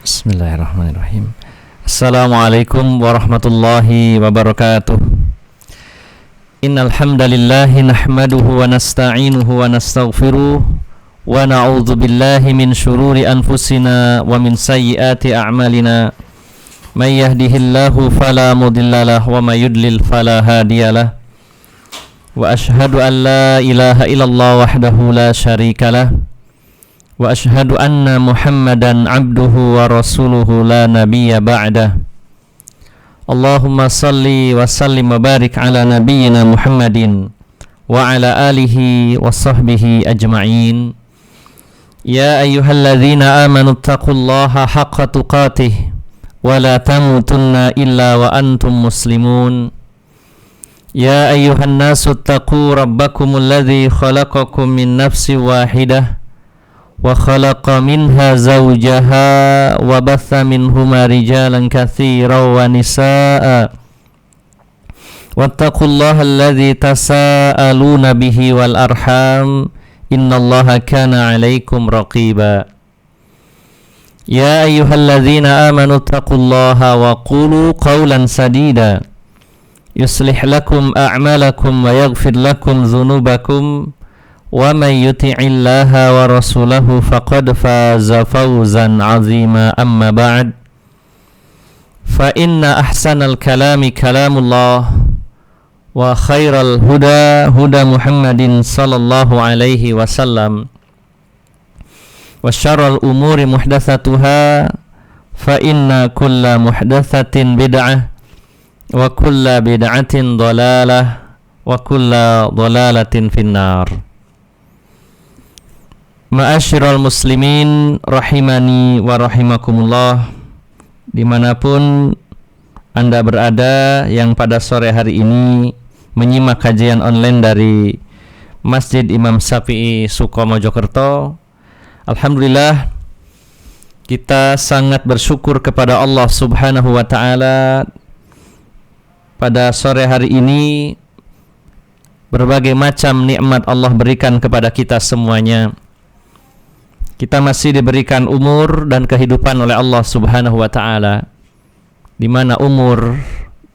Bismillahirrahmanirrahim. Assalamualaikum warahmatullahi wabarakatuh. Innal hamdalillahi nahmaduhu wa nasta'inuhu wa nastaghfiruh wa na'udzu billahi min shururi anfusina wa min sayyiati a'malina. May yahdihillahu fala mudhillalah wa may yudlil fala hadiyalah. Wa ashhadu an la ilaha illallah wahdahu la syarikalah. Wa ashhadu anna Muhammadan abduhu wa rasuluhu la nabiyya ba'dah. Allahumma salli wa sallim wa barik ala nabiyyina Muhammadin wa ala alihi wa sahbihi ajma'in. Ya ayyuhalladzina amanu taqullaha haqqa tuqatih wa la tamutunna illa wa antum muslimun. Ya ayyuhan nasu taqu rabbakumul ladzi khalaqakum min nafsin wahidah wa khalaqa minha zawjaha wa batha minhuma rijalan katsiran wa nisaa wattaqullaha alladzi tasaaluna bihi wal arham innallaha kana 'alaikum raqiba. Ya ayyuhalladzina amanu taqullaha wa qulu qawlan sadida yuslih lakum a'malakum wa yaghfir lakum dhunubakum wa may yuti'illaha wa rasulahu faqad faza fawzan 'azima. Amma ba'd, fa inna ahsanal kalami kalamullah wa khairal huda huda Muhammadin sallallahu alaihi wasallam wa syarrul umuri muhdatsatuha fa inna kulla muhdatsatin bid'ah wa kulla bid'atin dhalalah wa kulla dhalalatin finnar. Ma'asyiral muslimin rahimani wa rahimakumullah, dimanapun Anda berada yang pada sore hari ini menyimak kajian online dari Masjid Imam Syafi'i Sukomojokerto. Alhamdulillah, kita sangat bersyukur kepada Allah Subhanahu wa ta'ala. Pada sore hari ini berbagai macam nikmat Allah berikan kepada kita semuanya. Kita masih diberikan umur dan kehidupan oleh Allah Subhanahu wa ta'ala, di mana umur,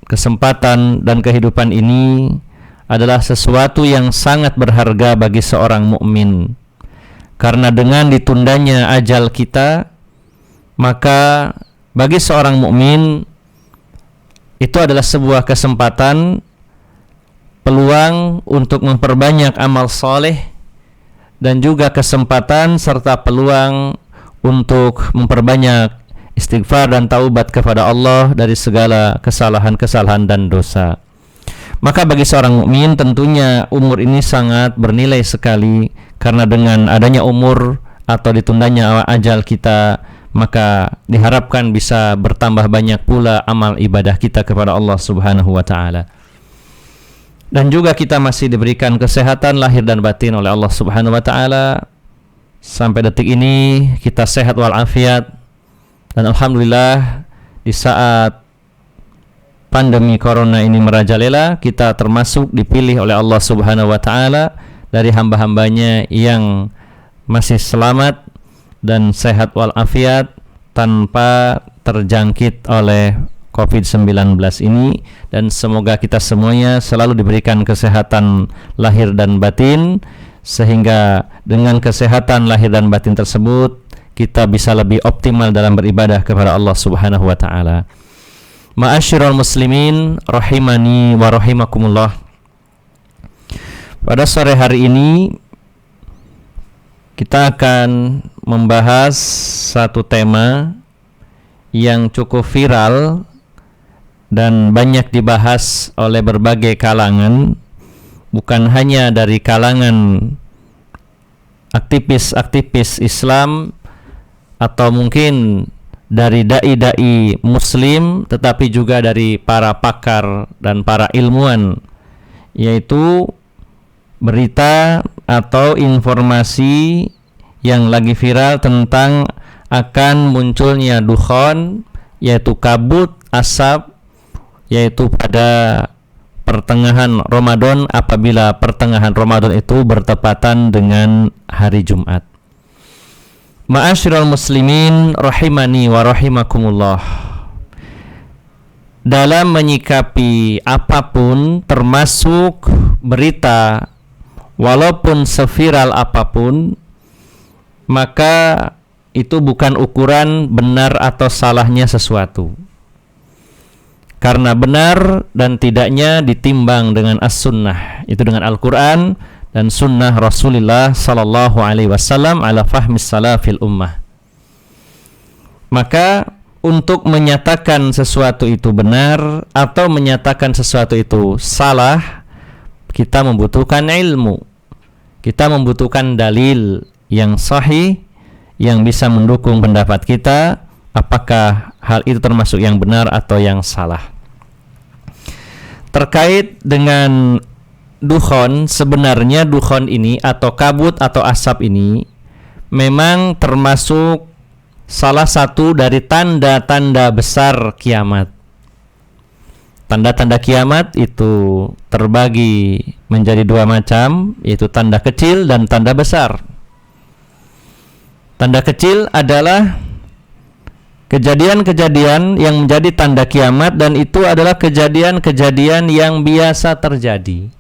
kesempatan dan kehidupan ini adalah sesuatu yang sangat berharga bagi seorang mukmin. Karena dengan ditundanya ajal kita, maka bagi seorang mukmin itu adalah sebuah kesempatan, peluang untuk memperbanyak amal soleh, dan juga kesempatan serta peluang untuk memperbanyak istighfar dan taubat kepada Allah dari segala kesalahan-kesalahan dan dosa. Maka bagi seorang mukmin tentunya umur ini sangat bernilai sekali, karena dengan adanya umur atau ditundanya ajal kita, maka diharapkan bisa bertambah banyak pula amal ibadah kita kepada Allah Subhanahu wa ta'ala. Dan juga kita masih diberikan kesehatan lahir dan batin oleh Allah Subhanahu wa ta'ala. Sampai detik ini kita sehat walafiat. Dan alhamdulillah, di saat pandemi corona ini merajalela, kita termasuk dipilih oleh Allah Subhanahu wa ta'ala dari hamba-hambanya yang masih selamat dan sehat walafiat tanpa terjangkit oleh COVID-19 ini. Dan semoga kita semuanya selalu diberikan kesehatan lahir dan batin, sehingga dengan kesehatan lahir dan batin tersebut kita bisa lebih optimal dalam beribadah kepada Allah Subhanahu wa ta'ala. Ma'asyiral muslimin rahimani wa rahimakumullah, pada sore hari ini kita akan membahas satu tema yang cukup viral dan banyak dibahas oleh berbagai kalangan, bukan hanya dari kalangan aktivis-aktivis Islam atau mungkin dari dai-dai muslim, tetapi juga dari para pakar dan para ilmuwan, yaitu berita atau informasi yang lagi viral tentang akan munculnya dukhon, yaitu kabut asap, yaitu pada pertengahan Ramadan, apabila pertengahan Ramadan itu bertepatan dengan hari Jumat. Ma'asyiral muslimin rahimani wa rahimakumullah. Dalam menyikapi apapun, termasuk berita, walaupun seviral apapun, maka itu bukan ukuran benar atau salahnya sesuatu. Karena benar dan tidaknya ditimbang dengan as-sunnah, itu dengan Al-Quran dan sunnah Rasulullah sallallahu alaihi wasallam ala fahmis salafil ummah. Maka untuk menyatakan sesuatu itu benar atau menyatakan sesuatu itu salah, kita membutuhkan ilmu. Kita membutuhkan dalil yang sahih yang bisa mendukung pendapat kita, apakah hal itu termasuk yang benar atau yang salah. Terkait dengan dukhon, sebenarnya dukhon ini atau kabut atau asap ini memang termasuk salah satu dari tanda-tanda besar kiamat. Tanda-tanda kiamat itu terbagi menjadi dua macam, yaitu tanda kecil dan tanda besar. Tanda kecil adalah kejadian-kejadian yang menjadi tanda kiamat, dan itu adalah kejadian-kejadian yang biasa terjadi.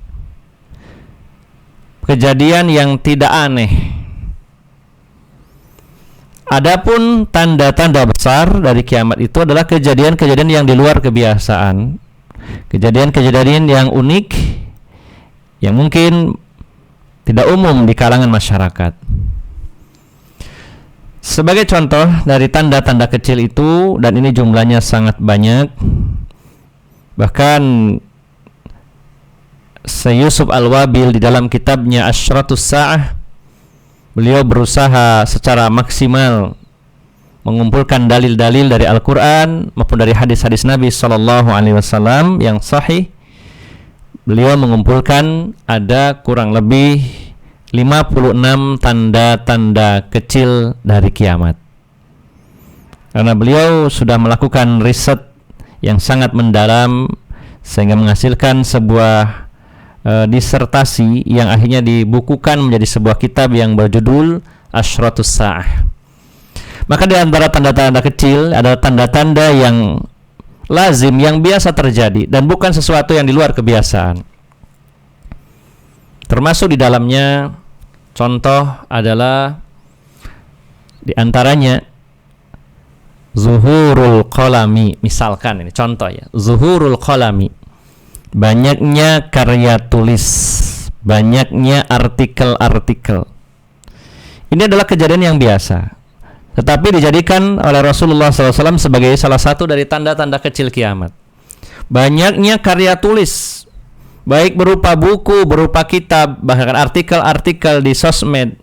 Kejadian yang tidak aneh. Adapun tanda-tanda besar dari kiamat itu adalah kejadian-kejadian yang di luar kebiasaan. Kejadian-kejadian yang unik, yang mungkin tidak umum di kalangan masyarakat. Sebagai contoh dari tanda-tanda kecil itu, dan ini jumlahnya sangat banyak, bahkan Syekh Yusuf Al-Wabil di dalam kitabnya Asyratus Sa'ah, beliau berusaha secara maksimal mengumpulkan dalil-dalil dari Al-Quran maupun dari hadis-hadis Nabi SAW yang sahih. Beliau mengumpulkan ada kurang lebih 56 tanda-tanda kecil dari kiamat. Karena beliau sudah melakukan riset yang sangat mendalam sehingga menghasilkan sebuah disertasi yang akhirnya dibukukan menjadi sebuah kitab yang berjudul Asyratus Sa'ah. Maka di antara tanda-tanda kecil adalah tanda-tanda yang lazim, yang biasa terjadi dan bukan sesuatu yang di luar kebiasaan. Termasuk di dalamnya contoh adalah di antaranya zuhurul qalami. Misalkan ini contoh ya, zuhurul qalami. Banyaknya karya tulis, banyaknya artikel-artikel. Ini adalah kejadian yang biasa, tetapi dijadikan oleh Rasulullah SAW sebagai salah satu dari tanda-tanda kecil kiamat. Banyaknya karya tulis, baik berupa buku, berupa kitab, bahkan artikel-artikel di sosmed.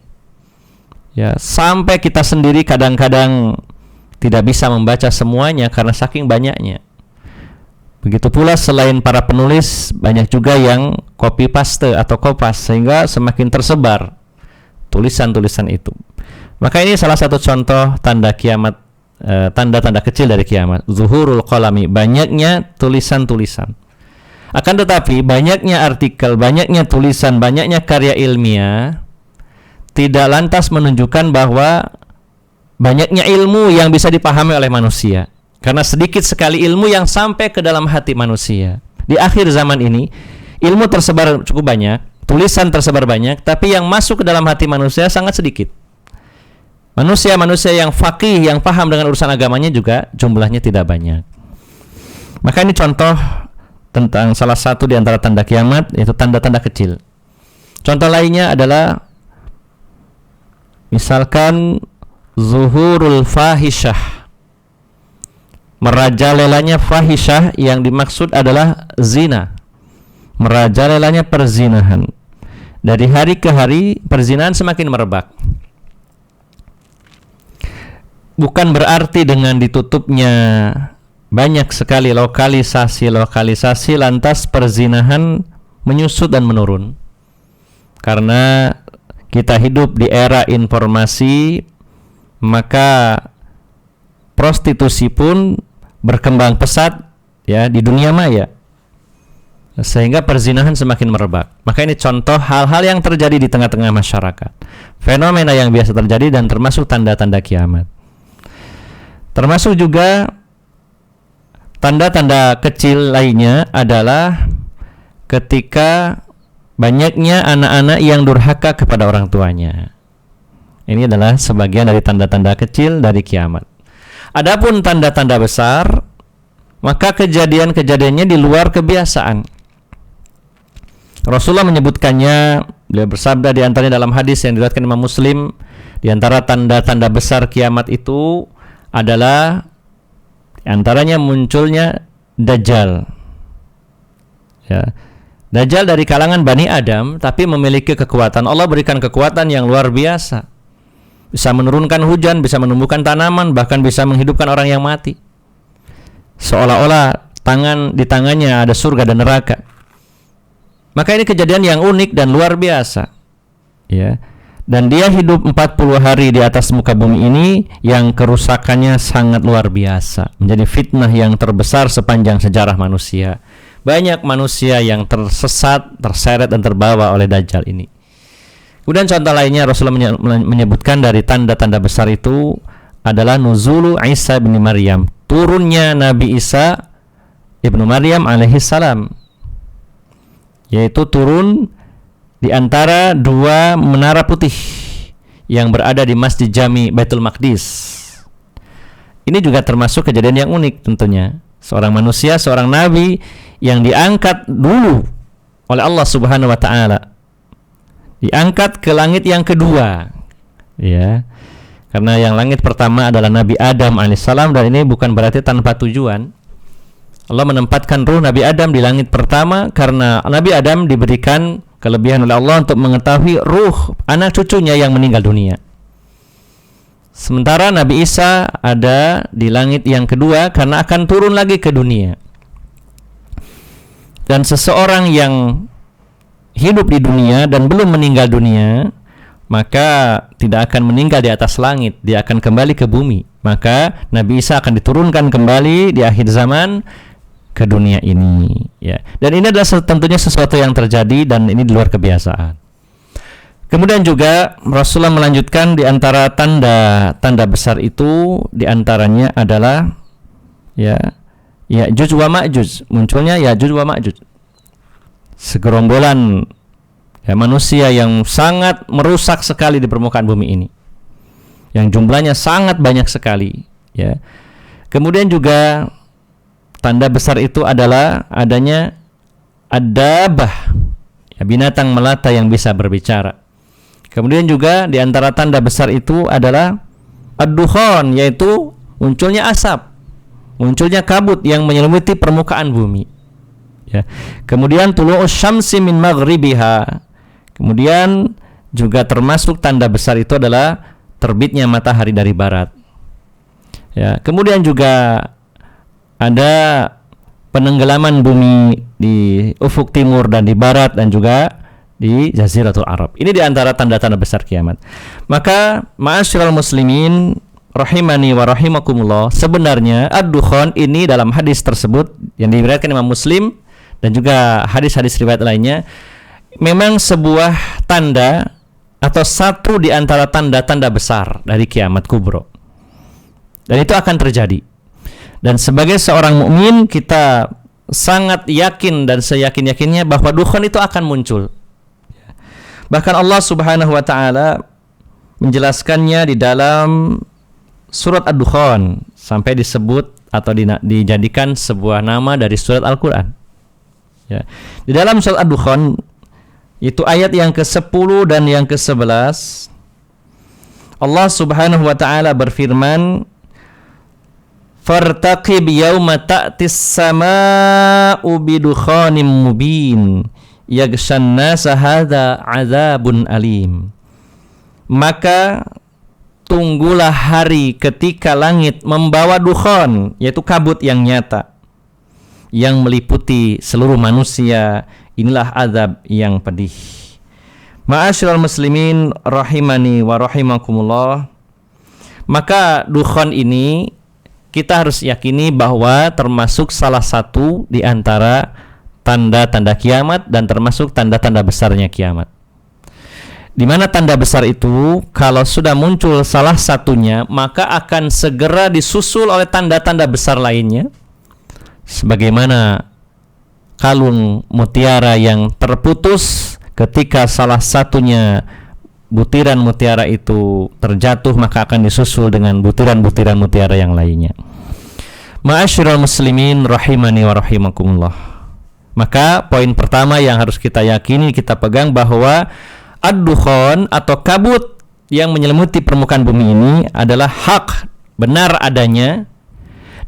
Ya, sampai kita sendiri kadang-kadang tidak bisa membaca semuanya karena saking banyaknya. Begitu pula selain para penulis, banyak juga yang copy paste atau kopas, sehingga semakin tersebar tulisan-tulisan itu. Maka ini salah satu contoh tanda kiamat, tanda-tanda kecil dari kiamat. Zuhurul qalami, banyaknya tulisan-tulisan. Akan tetapi banyaknya artikel, banyaknya tulisan, banyaknya karya ilmiah tidak lantas menunjukkan bahwa banyaknya ilmu yang bisa dipahami oleh manusia. Karena sedikit sekali ilmu yang sampai ke dalam hati manusia. Di akhir zaman ini, ilmu tersebar cukup banyak, tulisan tersebar banyak, tapi yang masuk ke dalam hati manusia sangat sedikit. Manusia-manusia yang faqih, yang paham dengan urusan agamanya juga jumlahnya tidak banyak. Maka ini contoh tentang salah satu di antara tanda kiamat, yaitu tanda-tanda kecil. Contoh lainnya adalah misalkan zuhurul fahisyah. Merajalelanya fahisyah, yang dimaksud adalah zina. Merajalelanya perzinahan. Dari hari ke hari perzinahan semakin merebak. Bukan berarti dengan ditutupnya banyak sekali lokalisasi lantas perzinahan menyusut dan menurun. Karena kita hidup di era informasi, maka prostitusi pun berkembang pesat ya di dunia maya, sehingga perzinahan semakin merebak. Maka ini contoh hal-hal yang terjadi di tengah-tengah masyarakat. fenomena yang biasa terjadi dan termasuk tanda-tanda kiamat. Termasuk juga tanda-tanda kecil lainnya adalah ketika banyaknya anak-anak yang durhaka kepada orang tuanya. Ini adalah sebagian dari tanda-tanda kecil dari kiamat. Adapun tanda-tanda besar, maka kejadian-kejadiannya di luar kebiasaan. Rasulullah menyebutkannya, beliau bersabda di antaranya dalam hadis yang diriwayatkan Imam Muslim, di antara tanda-tanda besar kiamat itu adalah di antaranya munculnya Dajjal. Ya. Dajjal dari kalangan Bani Adam tapi memiliki kekuatan. Allah berikan kekuatan yang luar biasa. Bisa menurunkan hujan, bisa menumbuhkan tanaman, bahkan bisa menghidupkan orang yang mati. Seolah-olah di tangannya ada surga dan neraka. Maka ini kejadian yang unik dan luar biasa. Ya. Dan dia hidup 40 hari di atas muka bumi ini yang kerusakannya sangat luar biasa. Menjadi fitnah yang terbesar sepanjang sejarah manusia. Banyak manusia yang tersesat, terseret dan terbawa oleh Dajjal ini. Kemudian contoh lainnya Rasulullah menyebutkan dari tanda-tanda besar itu adalah nuzulu Isa bin Maryam. Turunnya Nabi Isa ibnu Maryam alaihi salam. Yaitu turun di antara dua menara putih yang berada di Masjid Jami Baitul Maqdis. Ini juga termasuk kejadian yang unik tentunya. Seorang manusia, seorang nabi yang diangkat dulu oleh Allah Subhanahu wa taala. Diangkat ke langit yang kedua. Ya. Karena yang langit pertama adalah Nabi Adam alaihissalam, dan ini bukan berarti tanpa tujuan. Allah menempatkan ruh Nabi Adam di langit pertama karena Nabi Adam diberikan kelebihan oleh Allah untuk mengetahui ruh anak cucunya yang meninggal dunia. Sementara Nabi Isa ada di langit yang kedua karena akan turun lagi ke dunia. Dan seseorang yang hidup di dunia dan belum meninggal dunia, maka tidak akan meninggal di atas langit, dia akan kembali ke bumi. Maka Nabi Isa akan diturunkan kembali di akhir zaman ke dunia ini, ya. Dan ini adalah tentunya sesuatu yang terjadi dan ini di luar kebiasaan. Kemudian juga Rasulullah melanjutkan di antara tanda besar itu, di antaranya adalah Ya'juj wa Ma'juj, munculnya Ya'juj wa Ma'juj. Segerombolan manusia yang sangat merusak sekali di permukaan bumi ini. Yang jumlahnya sangat banyak sekali, ya. Kemudian juga tanda besar itu adalah adanya ad-dabbah, binatang melata yang bisa berbicara. Kemudian juga di antara tanda besar itu adalah ad-dukhan, yaitu munculnya asap, munculnya kabut yang menyelimuti permukaan bumi. Ya. Kemudian tulu'us syamsi min maghribiha. Kemudian juga termasuk tanda besar itu adalah terbitnya matahari dari barat. Ya. Kemudian juga ada penenggelaman bumi di ufuk timur dan di barat dan juga di Jaziratul Arab. Ini di antara tanda-tanda besar kiamat. Maka ma'asyiral muslimin rahimani wa rahimakumullah, sebenarnya ad-dukhan ini dalam hadis tersebut yang diriwayatkan Imam Muslim dan juga hadis-hadis riwayat lainnya memang sebuah tanda atau satu di antara tanda-tanda besar dari kiamat kubro. Dan itu akan terjadi. Dan sebagai seorang mukmin kita sangat yakin dan seyakin-yakinnya bahwa dukhan itu akan muncul. Bahkan Allah Subhanahu wa taala menjelaskannya di dalam surat Ad-Dukhan sampai disebut atau dijadikan sebuah nama dari surat Al-Qur'an. Ya. Di dalam surat Ad-Dukhan itu ayat yang ke-10 dan yang ke-11 Allah Subhanahu wa taala berfirman, fartaqib yauma ta'tis samaa'u bidukhanim mubin yaghshan nasa hadza 'adzabun alim. Maka tunggulah hari ketika langit membawa dukhan, yaitu kabut yang nyata yang meliputi seluruh manusia. Inilah azab yang pedih. Ma'asyiral muslimin rahimani wa rahimakumullah. Maka dukhan ini kita harus yakini bahwa termasuk salah satu di antara tanda-tanda kiamat dan termasuk tanda-tanda besarnya kiamat. Di mana tanda besar itu kalau sudah muncul salah satunya maka akan segera disusul oleh tanda-tanda besar lainnya. Sebagaimana kalung mutiara yang terputus ketika salah satunya butiran mutiara itu terjatuh maka akan disusul dengan butiran-butiran mutiara yang lainnya. Ma'asyiral muslimin rahimani wa rahimakumullah. Maka poin pertama yang harus kita yakini, kita pegang bahwa ad-dukhan atau kabut yang menyelimuti permukaan bumi ini adalah hak, benar adanya,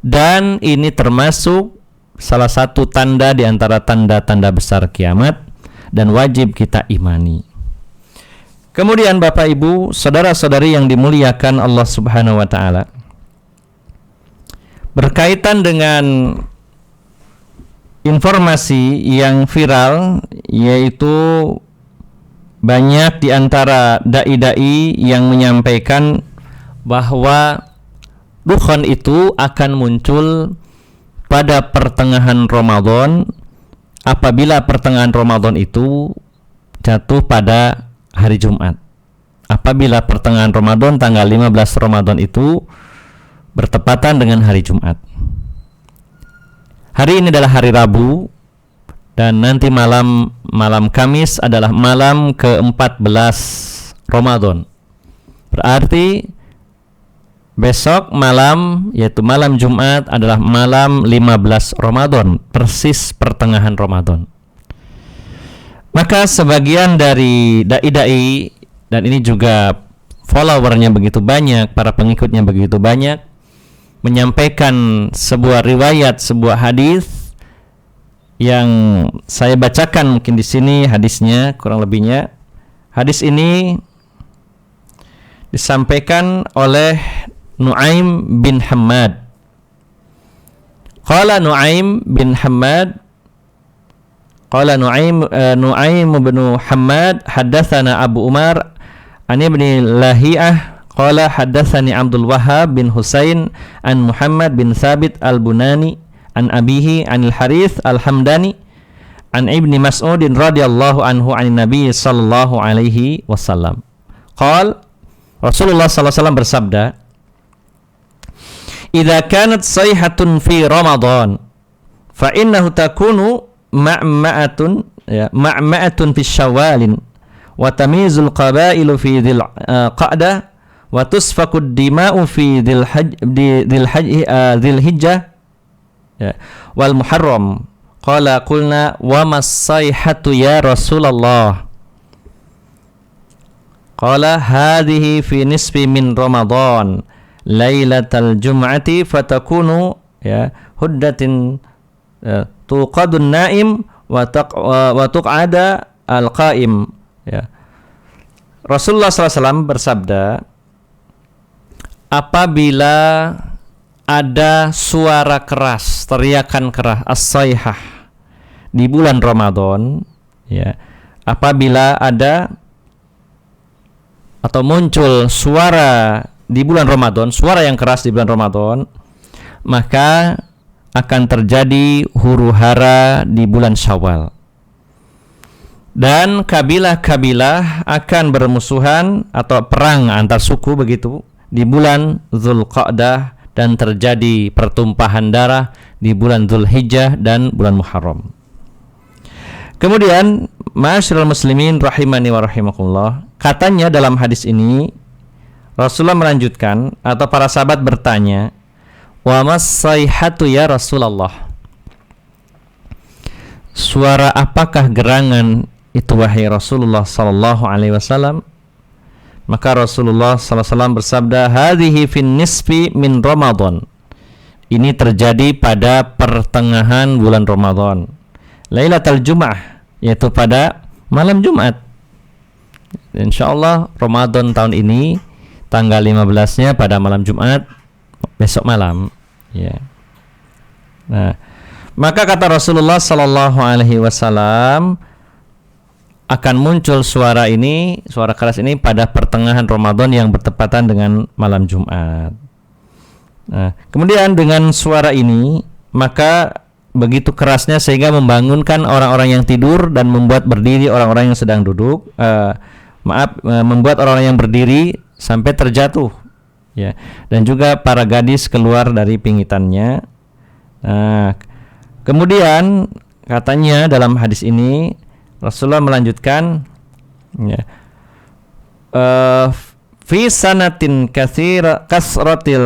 dan ini termasuk salah satu tanda di antara tanda-tanda besar kiamat dan wajib kita imani. Kemudian Bapak Ibu, saudara-saudari yang dimuliakan Allah Subhanahu wa taala, berkaitan dengan informasi yang viral, yaitu banyak di antara dai-dai yang menyampaikan bahwa dukhan itu akan muncul pada pertengahan Ramadan apabila pertengahan Ramadan itu jatuh pada hari Jumat. Apabila pertengahan Ramadan tanggal 15 Ramadan itu bertepatan dengan hari Jumat. Hari ini adalah hari Rabu dan nanti malam Kamis adalah malam ke-14 Ramadan. Berarti besok malam, yaitu malam Jumat, adalah malam 15 Ramadan, persis pertengahan Ramadan. Maka sebagian dari dai-dai, dan ini juga followernya begitu banyak, para pengikutnya begitu banyak, menyampaikan sebuah riwayat, sebuah hadis yang saya bacakan mungkin di sini hadisnya kurang lebihnya. Hadis ini disampaikan oleh Nu'aim bin Hammad. Qala Nu'aim bin Hammad, qala Nu'aim bin Hammad haddatsana Abu Umar an ibni Lahiyah qala haddatsani Abdul Wahhab bin Husain an Muhammad bin Thabit al-Bunani an abihi anil Harith al-Hamdani an ibni Mas'udin radhiyallahu anhu anin Nabi sallallahu alaihi wasallam. Qala Rasulullah sallallahu alaihi wasallam bersabda, "Idza kanat sayhatun fi Ramadan fa innahu takunu ma'ma'atun fi Syawalin wa tamizul qabailu fi dzil qa'dah wa tusfaqud dima'u fi dzil hijjah wal muharram." Qala qulna wa mas-sayhatu ya Rasulullah? Qala hadhihi fi nisfi min Ramadan lailatal jum'ati fatakunu huddatin tuqadun naim wa tuq'ada al-qa'im. Rasulullah SAW bersabda, apabila ada suara keras, teriakan keras, as-sayhah di bulan Ramadan, apabila ada atau muncul suara di bulan Ramadan, suara yang keras di bulan Ramadan, maka akan terjadi huru-hara di bulan Syawal. Dan kabilah-kabilah akan bermusuhan atau perang antar suku begitu di bulan Dzulqa'dah, dan terjadi pertumpahan darah di bulan Dzulhijjah dan bulan Muharram. Kemudian, ma'asyiral muslimin rahimani wa rahimakumullah, katanya dalam hadis ini Rasulullah melanjutkan, atau para sahabat bertanya, wa mas-sayhatu ya Rasulullah? Suara apakah gerangan itu wahai Rasulullah sallallahu alaihi wasallam? Maka Rasulullah sallallahu alaihi wasallam bersabda, hadhihi fin nisfi min Ramadan. Ini terjadi pada pertengahan bulan Ramadan. Lailatul Jum'ah, yaitu pada malam Jumat. Insyaallah Ramadan tahun ini tanggal 15-nya pada malam Jumat, besok malam, Nah, maka kata Rasulullah sallallahu alaihi wasallam, akan muncul suara ini, suara keras ini pada pertengahan Ramadan yang bertepatan dengan malam Jumat. Nah, kemudian dengan suara ini, maka begitu kerasnya sehingga membangunkan orang-orang yang tidur dan membuat berdiri orang-orang yang sedang duduk. membuat orang yang berdiri sampai terjatuh, ya, dan juga para gadis keluar dari pingitannya. Nah, kemudian katanya dalam hadis ini Rasulullah melanjutkan, ya, fi sanatin kasiratil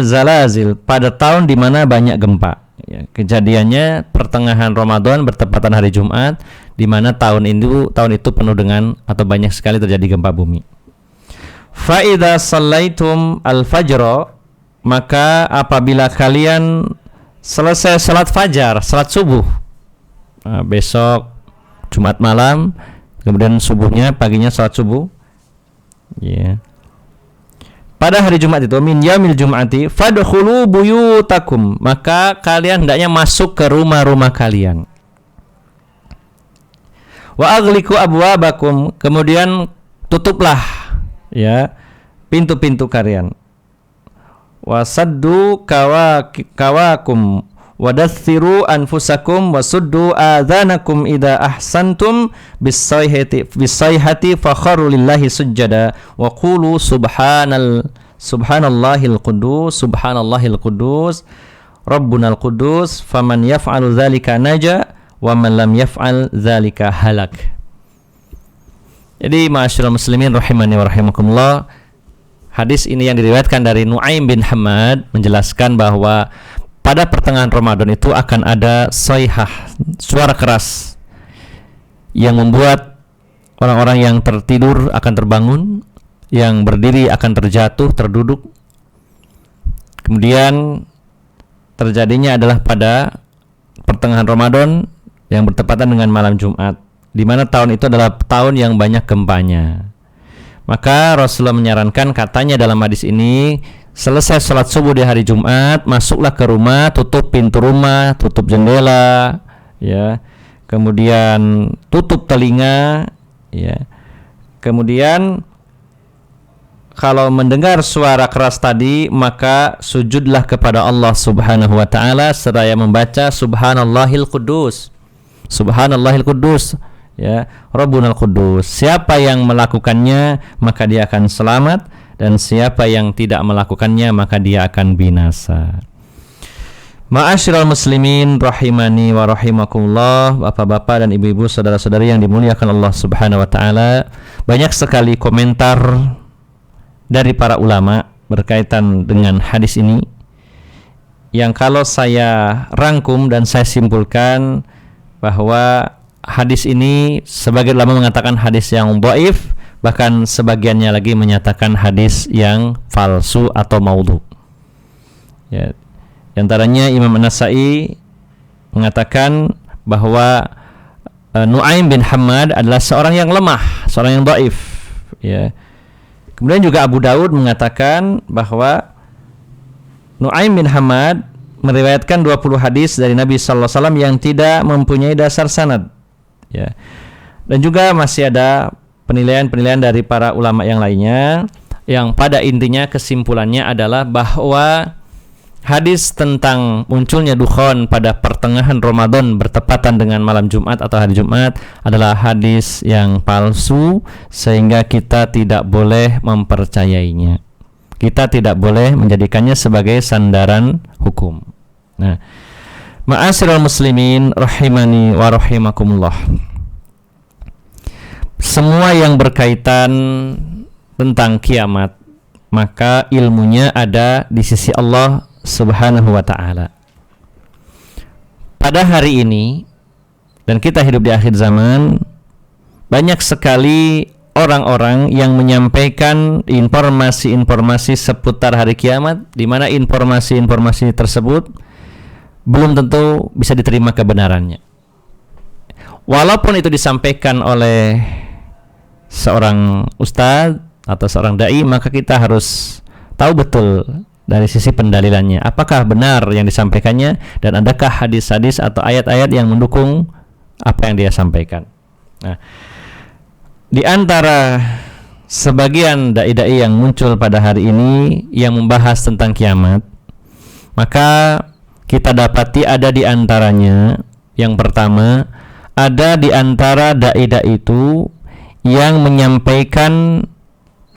zalazil, pada tahun di mana banyak gempa. Ya, kejadiannya pertengahan Ramadan bertepatan hari Jumat, di mana tahun itu penuh dengan atau banyak sekali terjadi gempa bumi. Fa idza shallaitum al-fajr, maka apabila kalian selesai salat fajar, salat subuh, besok Jumat malam, kemudian subuhnya, paginya salat subuh, ya, pada hari Jumat itu, min yaumil jum'ati fadkhulu buyutakum, maka kalian hendaknya masuk ke rumah-rumah kalian. Wa aghliqu abwabakum, kemudian tutuplah, ya, pintu-pintu kalian. Wa saddu kawakum wadatsiru anfusakum wasuddu adzanakum idza ahsantum bisayhati fakharu lillahi sujada wa qulu subhanallahil qudus rabbunal qudus faman yaf'alu dzalika naja wa man lam yaf'al dzalika halak. Jadi ma'asyiral muslimin rahimani wa rahimakumullah, hadis ini yang diriwayatkan dari Nu'aim bin Hammad menjelaskan bahwa pada pertengahan Ramadan itu akan ada sayhah, suara keras yang membuat orang-orang yang tertidur akan terbangun, yang berdiri akan terjatuh, terduduk. Kemudian terjadinya adalah pada pertengahan Ramadan yang bertepatan dengan malam Jumat, di mana tahun itu adalah tahun yang banyak gempanya. Maka Rasulullah menyarankan, katanya dalam hadis ini, selesai sholat subuh di hari Jumat, masuklah ke rumah, tutup pintu rumah, tutup jendela, ya, kemudian tutup telinga, ya, kemudian kalau mendengar suara keras tadi, maka sujudlah kepada Allah Subhanahu wa Ta'ala seraya membaca Subhanallahil Qudus, Subhanallahil Qudus, ya, Rabbunal Qudus. Siapa yang melakukannya maka dia akan selamat, dan siapa yang tidak melakukannya maka dia akan binasa. Ma'asyiral muslimin rahimani wa rahimakumullah, bapak-bapak dan ibu-ibu, saudara-saudari yang dimuliakan Allah Subhanahu wa Ta'ala, banyak sekali komentar dari para ulama berkaitan dengan hadis ini, yang kalau saya rangkum dan saya simpulkan bahwa hadis ini sebagian ulama mengatakan hadis yang dhaif, bahkan sebagiannya lagi menyatakan hadis yang palsu atau maudhu. Ya, di antaranya Imam An-Nasa'i mengatakan bahwa Nu'aim bin Hammad adalah seorang yang lemah, seorang yang dhaif. Ya. Kemudian juga Abu Daud mengatakan bahwa Nu'aim bin Hammad meriwayatkan 20 hadis dari Nabi sallallahu alaihi wasallam yang tidak mempunyai dasar sanad. Ya. Dan juga masih ada penilaian-penilaian dari para ulama yang lainnya, yang pada intinya kesimpulannya adalah bahwa hadis tentang munculnya dukhon pada pertengahan Ramadan bertepatan dengan malam Jumat atau hari Jumat adalah hadis yang palsu, sehingga kita tidak boleh mempercayainya. Kita tidak boleh menjadikannya sebagai sandaran hukum. Nah, ma'asyiral muslimin rahimani wa rahimakumullah, semua yang berkaitan tentang kiamat, maka ilmunya ada di sisi Allah Subhanahu wa Ta'ala. Pada hari ini, dan kita hidup di akhir zaman, banyak sekali orang-orang yang menyampaikan informasi-informasi seputar hari kiamat, di mana informasi-informasi tersebut belum tentu bisa diterima kebenarannya. Walaupun itu disampaikan oleh seorang ustadz atau seorang dai, maka kita harus tahu betul dari sisi pendalilannya, apakah benar yang disampaikannya, dan adakah hadis-hadis atau ayat-ayat yang mendukung apa yang dia sampaikan. Nah, di antara sebagian dai-dai yang muncul pada hari ini yang membahas tentang kiamat, maka kita dapati ada di antaranya, yang pertama, ada di antara dai-dai itu yang menyampaikan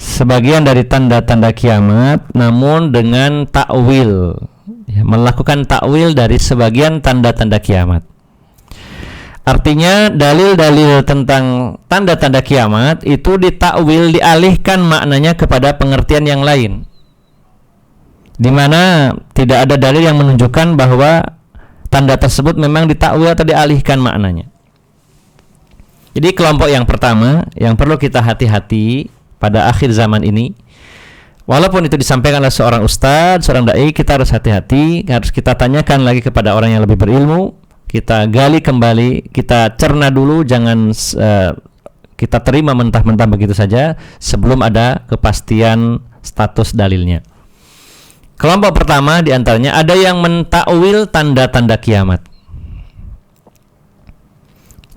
sebagian dari tanda-tanda kiamat namun dengan takwil, melakukan takwil dari sebagian tanda-tanda kiamat. Artinya dalil-dalil tentang tanda-tanda kiamat itu ditakwil, dialihkan maknanya kepada pengertian yang lain, di mana tidak ada dalil yang menunjukkan bahwa tanda tersebut memang ditakwil atau dialihkan maknanya. Jadi kelompok yang pertama yang perlu kita hati-hati pada akhir zaman ini, walaupun itu disampaikan oleh seorang ustadz, seorang dai, kita harus hati-hati, harus kita tanyakan lagi kepada orang yang lebih berilmu, kita gali kembali, kita cerna dulu, jangan kita terima mentah-mentah begitu saja sebelum ada kepastian status dalilnya. Kelompok pertama diantaranya ada yang mentakwil tanda-tanda kiamat.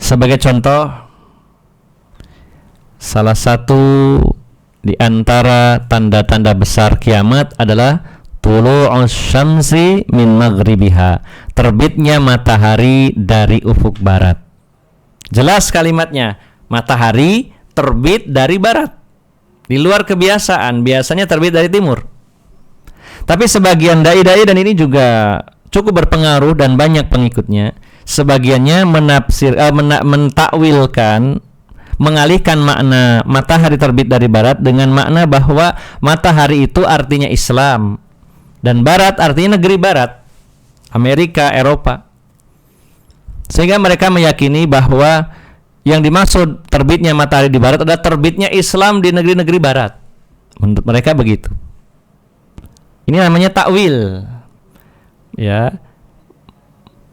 Sebagai contoh, salah satu di antara tanda-tanda besar kiamat adalah tulu'us syamsi min maghribiha, terbitnya matahari dari ufuk barat. Jelas kalimatnya, matahari terbit dari barat. Di luar kebiasaan, biasanya terbit dari timur. Tapi sebagian dai-dai, dan ini juga cukup berpengaruh dan banyak pengikutnya, sebagiannya mentakwilkan, mengalihkan makna matahari terbit dari barat dengan makna bahwa matahari itu artinya Islam dan barat artinya negeri barat, Amerika, Eropa. Sehingga mereka meyakini bahwa yang dimaksud terbitnya matahari di barat adalah terbitnya Islam di negeri-negeri barat. Menurut mereka begitu. Ini namanya takwil, ya,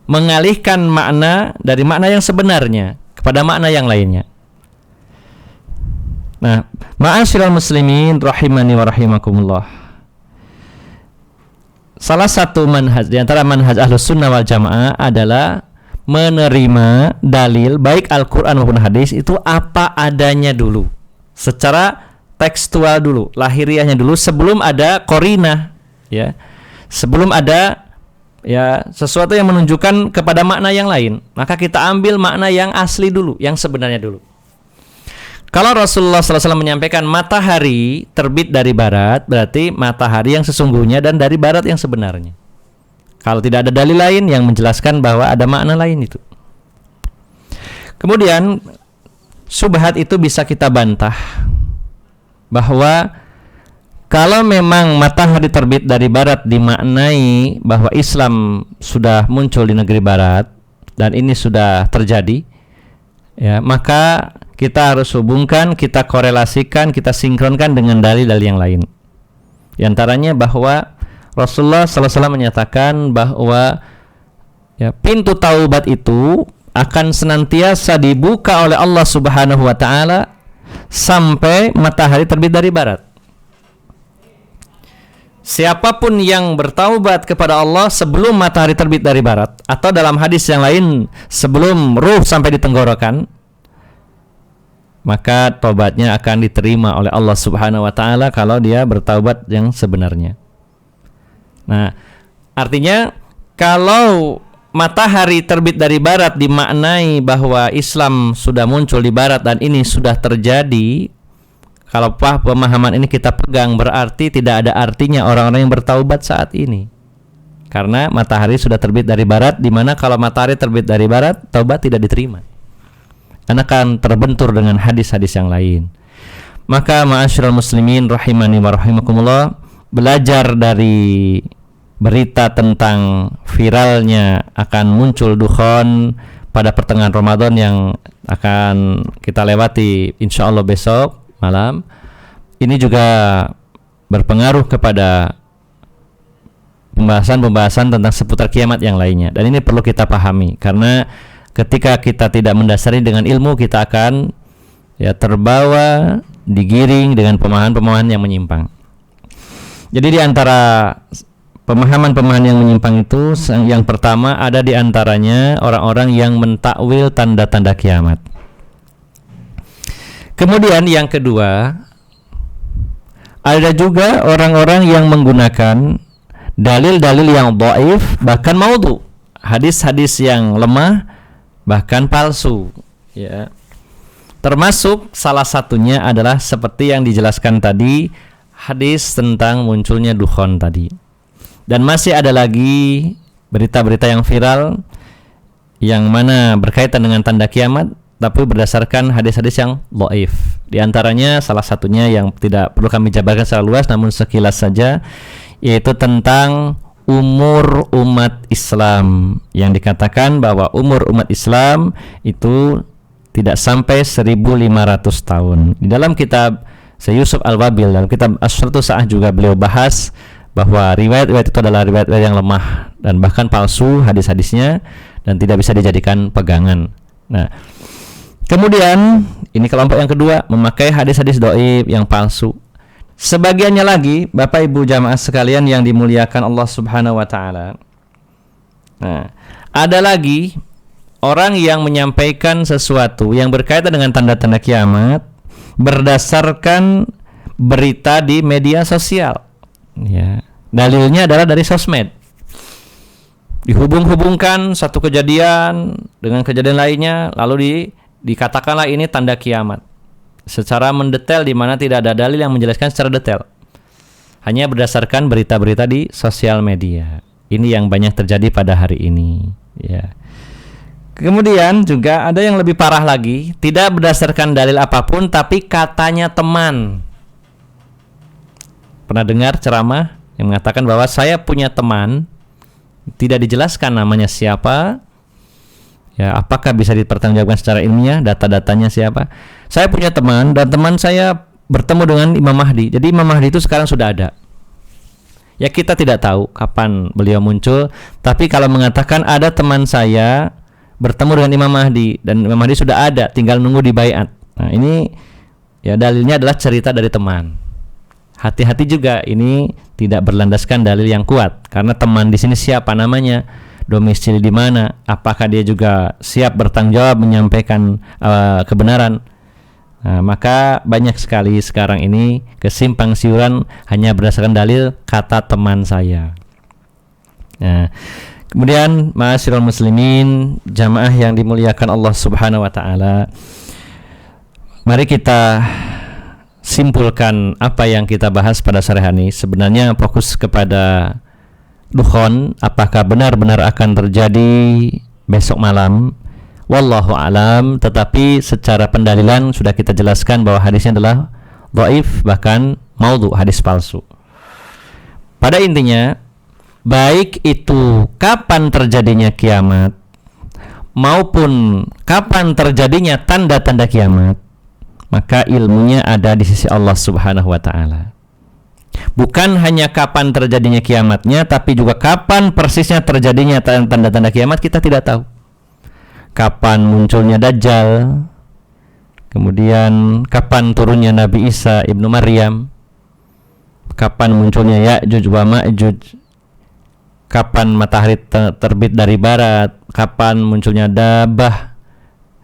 mengalihkan makna dari makna yang sebenarnya kepada makna yang lainnya. Nah, ma'asyiral muslimin rahimani wa rahimakumullah, salah satu manhaj di antara manhaj Ahlus Sunnah wal Jamaah adalah menerima dalil baik Al-Qur'an maupun hadis itu apa adanya dulu, secara tekstual dulu, lahiriahnya dulu, sebelum ada qarinah, ya, sebelum ada ya sesuatu yang menunjukkan kepada makna yang lain, maka kita ambil makna yang asli dulu, yang sebenarnya dulu. Kalau Rasulullah SAW menyampaikan matahari terbit dari barat, berarti matahari yang sesungguhnya dan dari barat yang sebenarnya. Kalau tidak ada dalil lain yang menjelaskan bahwa ada makna lain itu. Kemudian syubhat itu bisa kita bantah bahwa kalau memang matahari terbit dari barat dimaknai bahwa Islam sudah muncul di negeri barat dan ini sudah terjadi, ya, maka kita harus hubungkan, kita korelasikan, kita sinkronkan dengan dalil-dalil yang lain. Di antaranya bahwa Rasulullah SAW menyatakan bahwa ya, pintu taubat itu akan senantiasa dibuka oleh Allah Subhanahu wa taala sampai matahari terbit dari barat. Siapapun yang bertaubat kepada Allah sebelum matahari terbit dari barat, atau dalam hadis yang lain sebelum ruh sampai di tenggorokan, maka taubatnya akan diterima oleh Allah Subhanahu wa taala kalau dia bertaubat yang sebenarnya. Nah, artinya kalau matahari terbit dari barat dimaknai bahwa Islam sudah muncul di barat dan ini sudah terjadi, kalau pemahaman ini kita pegang, berarti tidak ada artinya orang-orang yang bertaubat saat ini. Karena matahari sudah terbit dari barat, di mana kalau matahari terbit dari barat, taubat tidak diterima. Karena akan terbentur dengan hadis-hadis yang lain. Maka ma'asyiral muslimin rahimani wa rahimakumullah, belajar dari berita tentang viralnya akan muncul dukhon pada pertengahan Ramadan yang akan kita lewati insyaallah besok malam, ini juga berpengaruh kepada pembahasan-pembahasan tentang seputar kiamat yang lainnya. Dan ini perlu kita pahami, karena ketika kita tidak mendasari dengan ilmu, kita akan ya terbawa, digiring dengan pemahaman-pemahaman yang menyimpang. Jadi di antara pemahaman-pemahaman yang menyimpang itu, yang pertama ada di antaranya orang-orang yang mentakwil tanda-tanda kiamat. Kemudian yang kedua, ada juga orang-orang yang menggunakan dalil-dalil yang dhaif, bahkan maudhu, hadis-hadis yang lemah, bahkan palsu, ya. Termasuk salah satunya adalah seperti yang dijelaskan tadi, hadis tentang munculnya dukhon tadi. Dan masih ada lagi berita-berita yang viral yang mana berkaitan dengan tanda kiamat, tapi berdasarkan hadis-hadis yang dhaif. Di antaranya salah satunya yang tidak perlu kami jabarkan secara luas namun sekilas saja, yaitu tentang umur umat Islam, yang dikatakan bahwa umur umat Islam itu tidak sampai 1500 tahun. Di dalam kitab Syekh Yusuf Al-Wabil, dalam kitab Asy-Syartu Sa'ah juga beliau bahas bahwa riwayat-riwayat itu adalah riwayat-riwayat yang lemah dan bahkan palsu hadis-hadisnya dan tidak bisa dijadikan pegangan. Nah, kemudian ini kelompok yang kedua, memakai hadis-hadis dhaif yang palsu. Sebagiannya lagi, Bapak Ibu jamaah sekalian yang dimuliakan Allah Subhanahu wa taala. Nah, ada lagi orang yang menyampaikan sesuatu yang berkaitan dengan tanda-tanda kiamat berdasarkan berita di media sosial. Ya, dalilnya adalah dari sosmed. Dihubung-hubungkan satu kejadian dengan kejadian lainnya, lalu dikatakanlah ini tanda kiamat secara mendetail, di mana tidak ada dalil yang menjelaskan secara detail, hanya berdasarkan berita-berita di sosial media. Ini yang banyak terjadi pada hari ini, ya. Kemudian juga ada yang lebih parah lagi, tidak berdasarkan dalil apapun tapi katanya teman. Pernah dengar ceramah yang mengatakan bahwa saya punya teman, tidak dijelaskan namanya siapa, ya, apakah bisa dipertanggungjawabkan secara ilmiah, data-datanya siapa. Saya punya teman dan teman saya bertemu dengan Imam Mahdi. Jadi Imam Mahdi itu sekarang sudah ada. Ya, kita tidak tahu kapan beliau muncul, tapi kalau mengatakan ada teman saya bertemu dengan Imam Mahdi dan Imam Mahdi sudah ada, tinggal nunggu dibaiat. Nah, ini ya dalilnya adalah cerita dari teman. Hati-hati juga, ini tidak berlandaskan dalil yang kuat, karena teman di sini siapa namanya, domisili di mana, apakah dia juga siap bertanggung jawab menyampaikan kebenaran. Nah, maka banyak sekali sekarang ini kesimpang siuran hanya berdasarkan dalil kata teman saya. Nah, kemudian ma'asyiral muslimin, jamaah yang dimuliakan Allah Subhanahu wa taala, mari kita simpulkan apa yang kita bahas pada sore hari ini. Sebenarnya fokus kepada dukhon, apakah benar-benar akan terjadi besok malam, wallahu alam. Tetapi secara pendalilan sudah kita jelaskan bahwa hadisnya adalah dhaif, bahkan maudhu, hadis palsu. Pada intinya, baik itu kapan terjadinya kiamat maupun kapan terjadinya tanda-tanda kiamat, maka ilmunya ada di sisi Allah Subhanahu wa taala. Bukan hanya kapan terjadinya kiamatnya, tapi juga kapan persisnya terjadinya tanda-tanda kiamat kita tidak tahu. Kapan munculnya Dajjal, kemudian kapan turunnya Nabi Isa ibnu Maryam, kapan munculnya Ya'juj wa Ma'juj, kapan matahari terbit dari barat, kapan munculnya Dabah,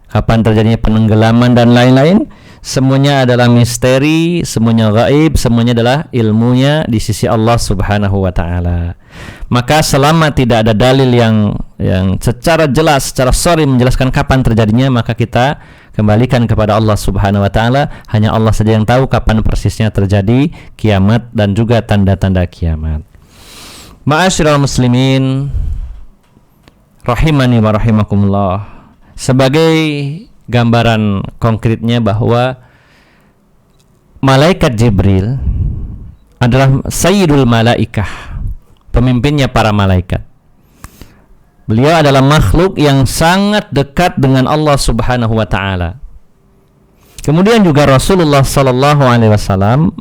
kapan terjadinya penenggelaman dan lain-lain. Semuanya adalah misteri, semuanya gaib, semuanya adalah ilmunya di sisi Allah Subhanahu wa taala. Maka selama tidak ada dalil yang secara jelas, secara sorry menjelaskan kapan terjadinya, maka kita kembalikan kepada Allah Subhanahu wa taala. Hanya Allah saja yang tahu kapan persisnya terjadi kiamat dan juga tanda-tanda kiamat. Ma'asyiral muslimin rahimani wa rahimakumullah. Sebagai gambaran konkretnya bahwa malaikat Jibril adalah sayyidul malaikah, pemimpinnya para malaikat. Beliau adalah makhluk yang sangat dekat dengan Allah Subhanahu wa taala. Kemudian juga Rasulullah sallallahu alaihi wasallam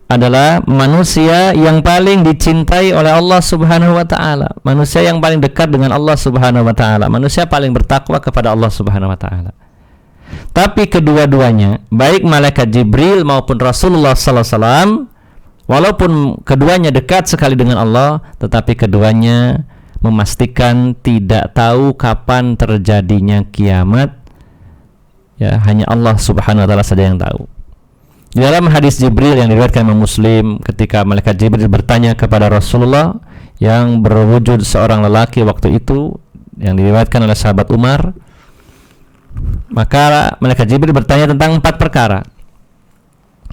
adalah manusia yang paling dicintai oleh Allah Subhanahu wa taala, manusia yang paling dekat dengan Allah Subhanahu wa taala, manusia paling bertakwa kepada Allah Subhanahu wa taala. Tapi kedua-duanya, baik malaikat Jibril maupun Rasulullah sallallahu alaihi wasallam, walaupun keduanya dekat sekali dengan Allah, tetapi keduanya memastikan tidak tahu kapan terjadinya kiamat. Ya, hanya Allah Subhanahu wa taala saja yang tahu. Di dalam hadis Jibril yang diriwayatkan Imam Muslim, ketika malaikat Jibril bertanya kepada Rasulullah yang berwujud seorang lelaki waktu itu, yang diriwayatkan oleh sahabat Umar, Maka malaikat Jibril bertanya tentang 4 perkara.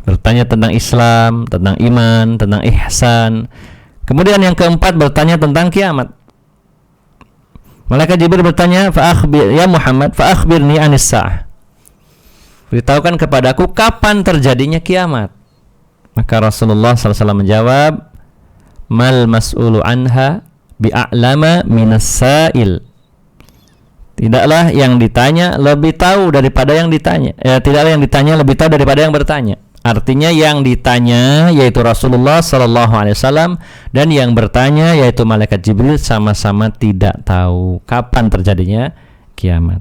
Bertanya tentang Islam, tentang iman, tentang ihsan. Kemudian yang keempat bertanya tentang kiamat. Malaikat Jibril bertanya, ya Muhammad, fa'akhbirni anis sa'ah. Beritahukan kepadaku kapan terjadinya kiamat. Maka Rasulullah SAW menjawab, mal mas'ulu anha bi'a'lama minas sa'il. Tidaklah yang ditanya lebih tahu daripada yang ditanya. Tidaklah yang ditanya lebih tahu daripada yang bertanya. Artinya yang ditanya yaitu Rasulullah SAW dan yang bertanya yaitu malaikat Jibril sama-sama tidak tahu kapan terjadinya kiamat.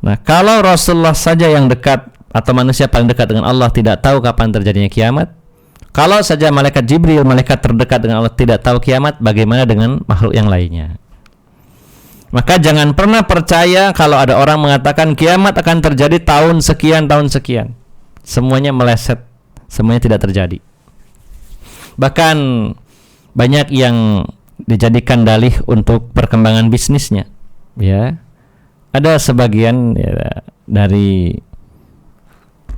Nah, kalau Rasulullah saja yang dekat atau manusia paling dekat dengan Allah tidak tahu kapan terjadinya kiamat, kalau saja malaikat Jibril, malaikat terdekat dengan Allah tidak tahu kiamat, bagaimana dengan makhluk yang lainnya? Maka jangan pernah percaya kalau ada orang mengatakan kiamat akan terjadi tahun sekian, tahun sekian. Semuanya meleset, semuanya tidak terjadi. Bahkan banyak yang dijadikan dalih untuk perkembangan bisnisnya. Ya, ada sebagian dari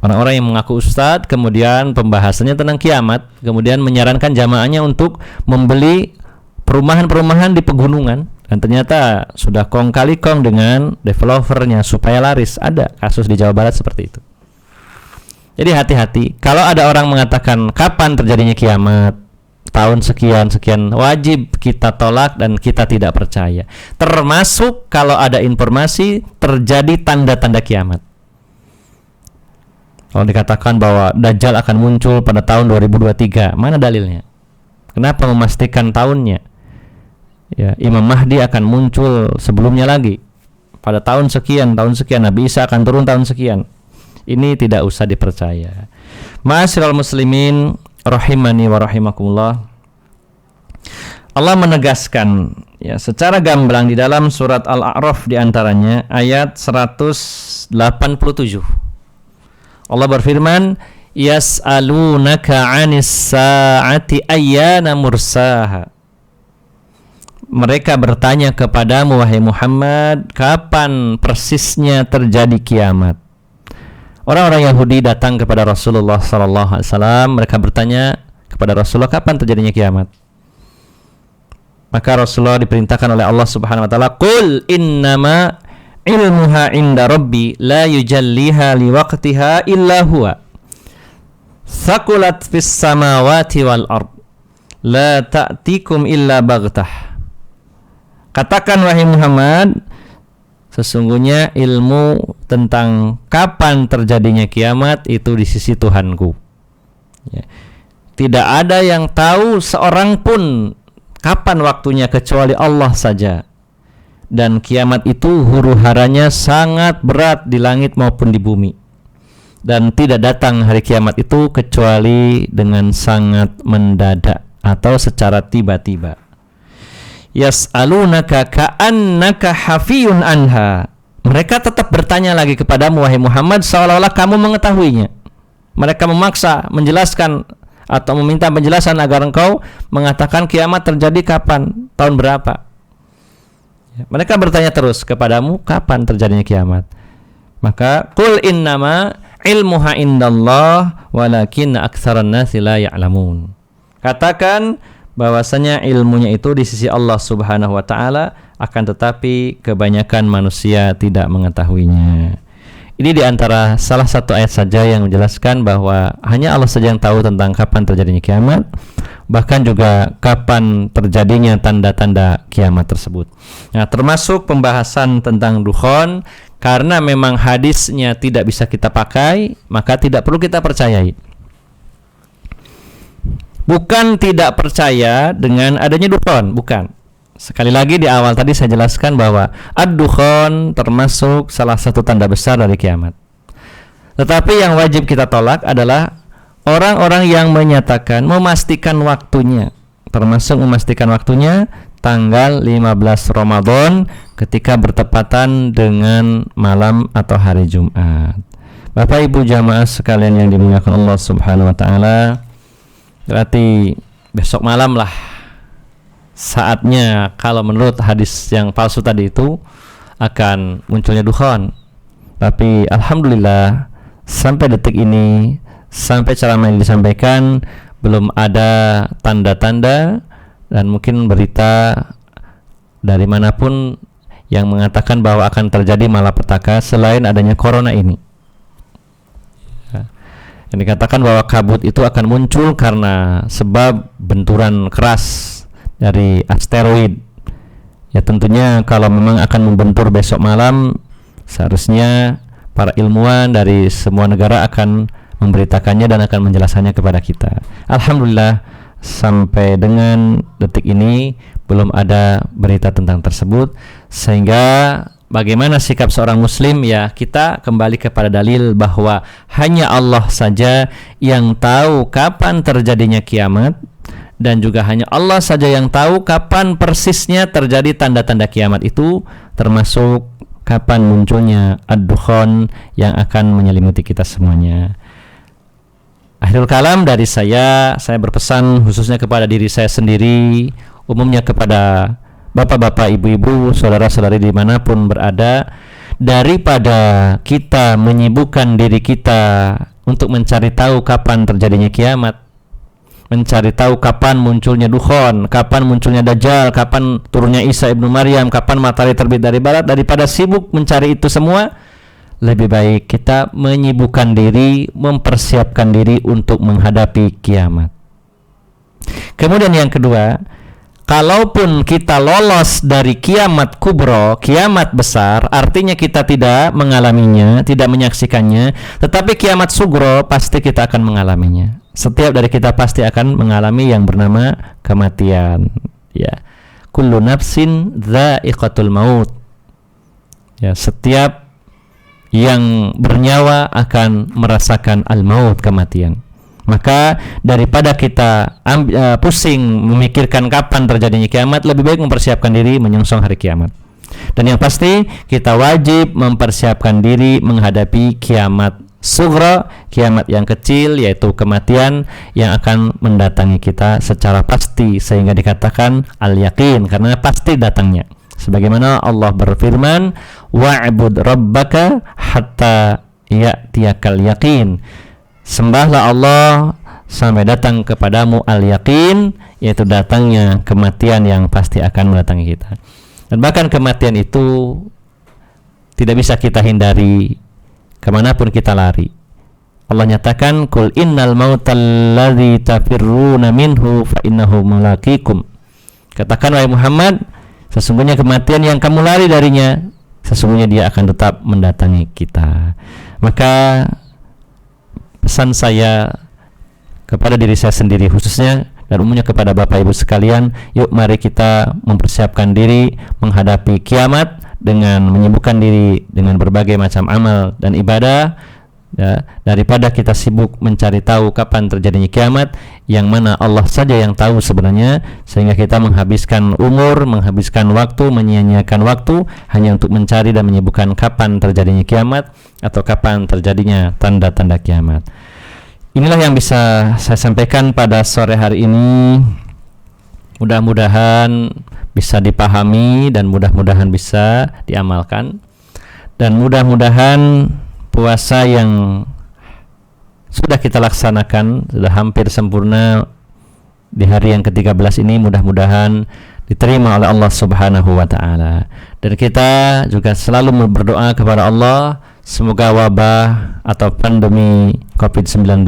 orang-orang yang mengaku ustadz, kemudian pembahasannya tentang kiamat, kemudian menyarankan jamaahnya untuk membeli perumahan-perumahan di pegunungan, dan ternyata sudah kong kali kong dengan developernya supaya laris. Ada kasus di Jawa Barat seperti itu. Jadi hati-hati kalau ada orang mengatakan kapan terjadinya kiamat, tahun sekian-sekian, wajib kita tolak dan kita tidak percaya. Termasuk kalau ada informasi terjadi tanda-tanda kiamat. Kalau dikatakan bahwa Dajjal akan muncul pada tahun 2023, mana dalilnya? Kenapa memastikan tahunnya? Ya, Imam Mahdi akan muncul sebelumnya lagi pada tahun sekian, Nabi Isa akan turun tahun sekian. Ini tidak usah dipercaya. Ma'asyiral muslimin rahimani wa rahimakumullah. Allah menegaskan ya secara gamblang di dalam surat Al-A'raf di antaranya ayat 187. Allah berfirman, yas'alunaka 'anis sa'ati ayyana mursaha. Mereka bertanya kepadamu wahai Muhammad, kapan persisnya terjadi kiamat? Orang-orang Yahudi datang kepada Rasulullah SAW. Mereka bertanya kepada Rasulullah, kapan terjadinya kiamat? Maka Rasulullah diperintahkan oleh Allah Subhanahu Wa Taala, Qul innama ilmuha inda Rabbi la yujalliha liwaqtiha illa huwa thaqulat fis samawati wal ard la ta'tikum illa baghtah. Katakan wahai Muhammad, sesungguhnya ilmu tentang kapan terjadinya kiamat itu di sisi Tuhanku. Ya. Tidak ada yang tahu seorang pun kapan waktunya kecuali Allah saja. Dan kiamat itu huru-haranya sangat berat di langit maupun di bumi. Dan tidak datang hari kiamat itu kecuali dengan sangat mendadak atau secara tiba-tiba. Yas'alunaka ka'annaka hafiyun anha. Mereka tetap bertanya lagi kepadamu wahai Muhammad seolah-olah kamu mengetahuinya. Mereka memaksa menjelaskan atau meminta penjelasan agar engkau mengatakan kiamat terjadi kapan, tahun berapa. Mereka bertanya terus kepadamu kapan terjadinya kiamat. Maka qul innama ilmuha indallah walakinna aktsaran nasi la ya'lamun. Katakan bahwasanya ilmunya itu di sisi Allah Subhanahu wa taala, akan tetapi kebanyakan manusia tidak mengetahuinya. Ini di antara salah satu ayat saja yang menjelaskan bahwa hanya Allah saja yang tahu tentang kapan terjadinya kiamat, bahkan juga kapan terjadinya tanda-tanda kiamat tersebut. Nah, termasuk pembahasan tentang dukhon, karena memang hadisnya tidak bisa kita pakai, maka tidak perlu kita percayai. Bukan tidak percaya dengan adanya dukhon, bukan. Sekali lagi di awal tadi saya jelaskan bahwa ad-dukhon termasuk salah satu tanda besar dari kiamat. Tetapi yang wajib kita tolak adalah orang-orang yang menyatakan memastikan waktunya, termasuk memastikan waktunya tanggal 15 Ramadan ketika bertepatan dengan malam atau hari Jumat. Bapak Ibu jamaah sekalian yang dimuliakan Allah Subhanahu wa taala, berarti besok malam lah saatnya kalau menurut hadis yang palsu tadi itu akan munculnya dukhon. Tapi alhamdulillah sampai detik ini, sampai ceramah yang disampaikan, belum ada tanda-tanda dan mungkin berita dari manapun yang mengatakan bahwa akan terjadi malapetaka selain adanya corona ini. Yang dikatakan bahwa kabut itu akan muncul karena sebab benturan keras dari asteroid. Ya tentunya kalau memang akan membentur besok malam, seharusnya para ilmuwan dari semua negara akan memberitakannya dan akan menjelaskannya kepada kita. Alhamdulillah sampai dengan detik ini belum ada berita tentang tersebut, sehingga bagaimana sikap seorang muslim? Ya, kita kembali kepada dalil bahwa hanya Allah saja yang tahu kapan terjadinya kiamat, dan juga hanya Allah saja yang tahu kapan persisnya terjadi tanda-tanda kiamat itu, termasuk kapan munculnya ad-dukhan yang akan menyelimuti kita semuanya. Akhirul kalam dari saya berpesan khususnya kepada diri saya sendiri, umumnya kepada bapak-bapak, ibu-ibu, saudara-saudari dimanapun berada, daripada kita menyibukkan diri kita untuk mencari tahu kapan terjadinya kiamat, mencari tahu kapan munculnya dukhan, kapan munculnya dajjal, kapan turunnya Isa ibnu Maryam, kapan matahari terbit dari barat, daripada sibuk mencari itu semua, lebih baik kita menyibukkan diri, mempersiapkan diri untuk menghadapi kiamat. Kemudian yang kedua, kalaupun kita lolos dari kiamat kubro, kiamat besar, artinya kita tidak mengalaminya, tidak menyaksikannya, tetapi kiamat sugro pasti kita akan mengalaminya. Setiap dari kita pasti akan mengalami yang bernama kematian. Ya, kullu nafsin dha'iqatul maut. Ya, setiap yang bernyawa akan merasakan al-maut, kematian. Maka daripada kita pusing memikirkan kapan terjadinya kiamat, lebih baik mempersiapkan diri menyongsong hari kiamat. Dan yang pasti kita wajib mempersiapkan diri menghadapi kiamat sughra, kiamat yang kecil, yaitu kematian yang akan mendatangi kita secara pasti, sehingga dikatakan al-yaqin, karena pasti datangnya. Sebagaimana Allah berfirman, wa'bud rabbaka hatta ya'tiyakal yaqin. Sembahlah Allah sampai datang kepadamu al-yaqin, yaitu datangnya kematian yang pasti akan mendatangi kita. Dan bahkan kematian itu tidak bisa kita hindari, kemanapun kita lari. Allah nyatakan, kul innal mautal ladzi tafirruna minhu fa innahu mulaqikum. Katakan wahai Muhammad, sesungguhnya kematian yang kamu lari darinya, sesungguhnya dia akan tetap mendatangi kita. Maka pesan saya kepada diri saya sendiri khususnya, dan umumnya kepada Bapak Ibu sekalian, yuk mari kita mempersiapkan diri menghadapi kiamat dengan menyibukkan diri dengan berbagai macam amal dan ibadah, ya, daripada kita sibuk mencari tahu kapan terjadinya kiamat, yang mana Allah saja yang tahu sebenarnya, sehingga kita menghabiskan umur, menghabiskan waktu, menyia-nyiakan waktu hanya untuk mencari dan menyibukkan kapan terjadinya kiamat atau kapan terjadinya tanda-tanda kiamat. Inilah yang bisa saya sampaikan pada sore hari ini. Mudah-mudahan bisa dipahami dan mudah-mudahan bisa diamalkan, dan mudah-mudahan puasa yang sudah kita laksanakan sudah hampir sempurna di hari yang ke-13 ini, mudah-mudahan diterima oleh Allah Subhanahu wa ta'ala. Dan kita juga selalu berdoa kepada Allah, semoga wabah atau pandemi COVID-19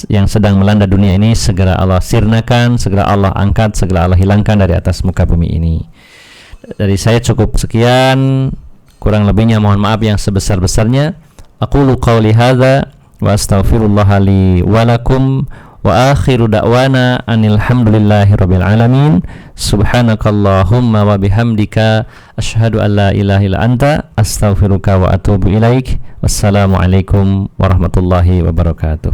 yang sedang melanda dunia ini segera Allah sirnakan, segera Allah angkat, segera Allah hilangkan dari atas muka bumi ini. Dari saya cukup sekian, kurang lebihnya mohon maaf yang sebesar-besarnya. Aqulu qawli hadza wa astaghfirullaha li wa lakum wa akhiru da'wana anil hamdulillahi rabbil alamin. Subhanakallahumma wa bihamdika asyhadu an la ilaha illa anta astaghfiruka wa atubu ilaik. Wassalamu alaikum warahmatullahi wabarakatuh.